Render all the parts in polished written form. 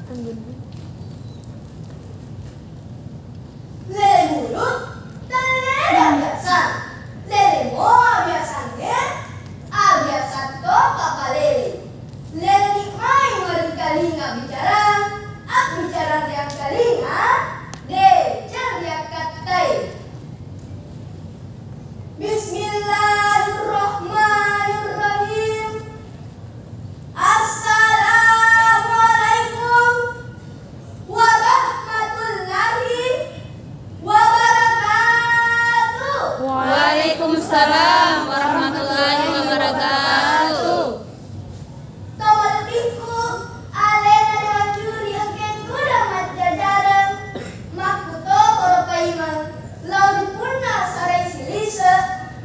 Lele mulut dan lele biasa. Lele moa biasanya, biasa to papa lele. Lele nikmai mari kalinga bicara, bicara yang kalinga, dejar yang katai. Bismillahirrahmanirrahim. Assalamualaikum warahmatullahi wabarakatuh. Waalaikumsalam warahmatullahi wabarakatuh. Tawalbiku alena dewan juri angken kuda majajarang makuto koropaiman lauri punna sarai silisa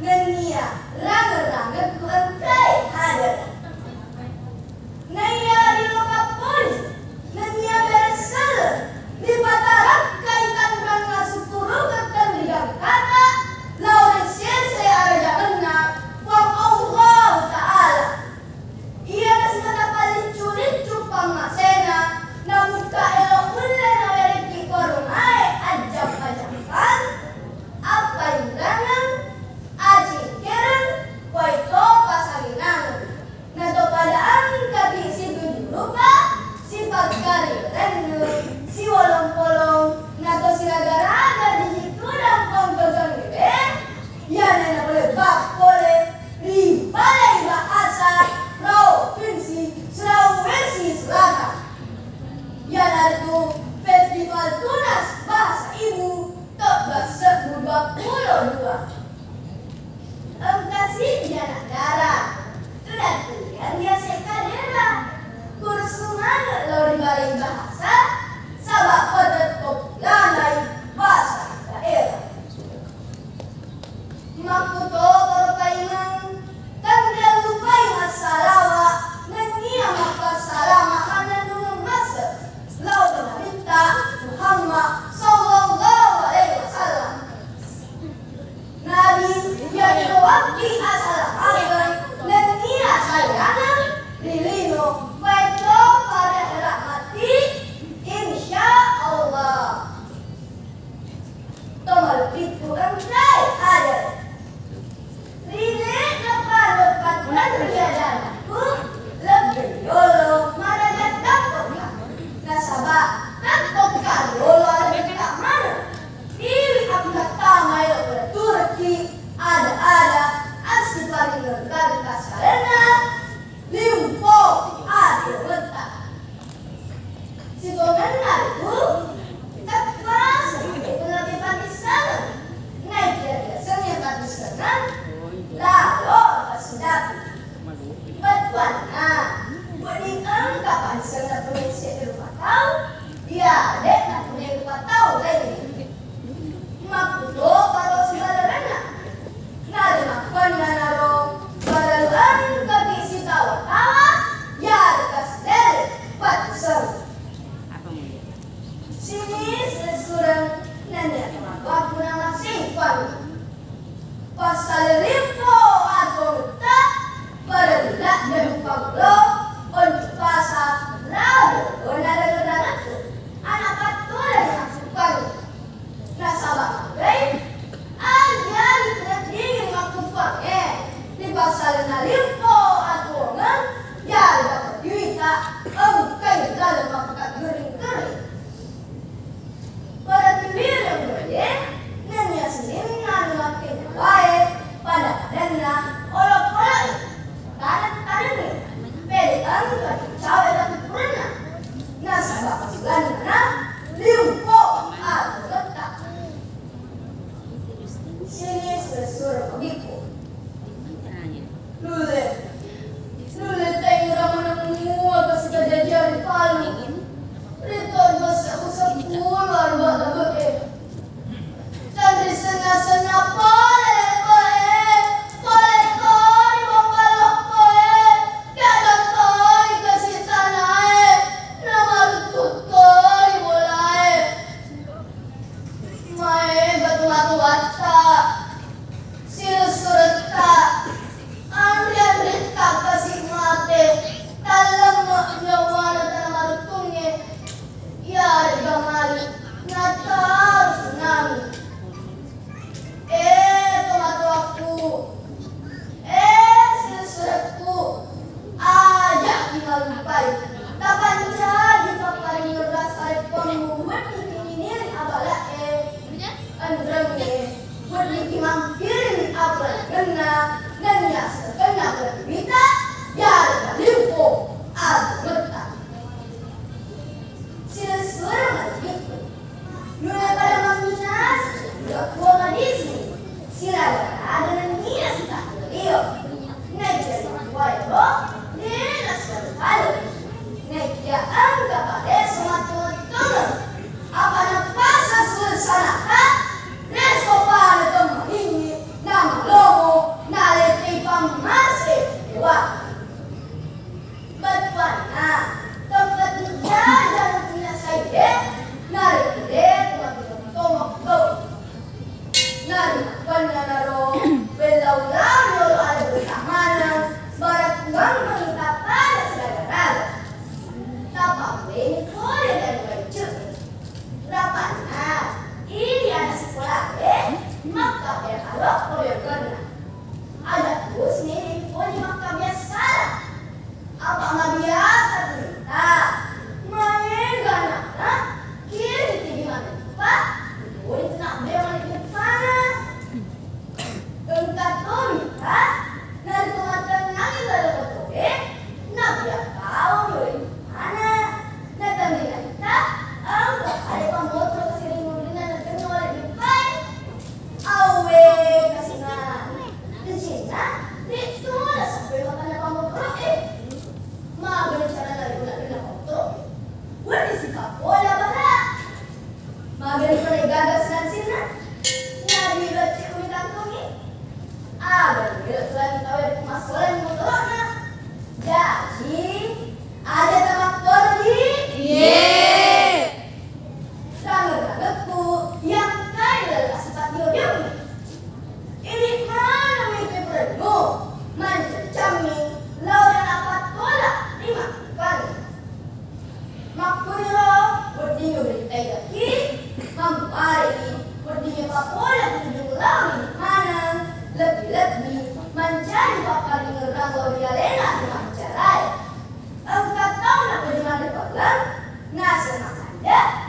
nenia ranger-ranger ku emprai hadar. Naya di lokap poli, nenia beresala di batarak kaitan rang masuk turu ketan ligang kata lauri siese araja benar wang Allah Ta'ala. Ia nasimata palincu-lincu pamasena namuka elo ulle na wereki korong ae ajam-ajamkan apa ingrangan ajing keren waito pasaginangan nato padaan kati si tujuh lupa si pagkari rendu si wolong-polong nato si raga-raga di situ dan panggogang bebe ya nena boleh bak boleh di balai bahasa Provinsi Sulawesi Selatan yang itu Festival Tunas Bahasa Ibu ke-22. Kasih dia negara sudah kuliah dia sekadera kursus mana lo di balai bahasa sabak otot populanai bahasa daerah makuto korpaiman kan dia lupai masalawa nenia makasalawa hana nunung masa lau minta Muhammad sallallahu alaihi wasallam Nabi yang diwakili asalah agar nenia sayana dilino baiklo pada rahmati insya Allah tomal itu emprai ada Rine lepas terjadianku lebih yolo mana datang toka nasabah toka yolo ada tak mana diri aku kata mayo Turki ada asli paling negara kasarena limpo ada letak si komentar itu tak merasa itu lebih Pakistan naik dia biasanya Pakistan lalu sedap berwarna bening kapan sana punya rumah tahu dia dek tak punya rumah tahu lagi makudo kalau sebenarnya nari makan naro balaluan kaki si tawa-tawa ya dekas dari patisar sini sesurang nanya aku nama simpang pasal limpo atau tak berdua dan paglo untuk pasal lalu benar-benar anak patulan simpang nasabah baik aja dingin waktu pakai di pasal limpo atau ngan ya dapat duit engkai dalam makan kering-kering pada timbir yang boleh nanya senin nanu makin baik pada kadangnya olok-olok kadang-kadang pede angkat cawe tapi pernah nasabah pasukan mana limpo atau letak sini sesuruh begitu lule tengok ramah semua ke sekejap Ya,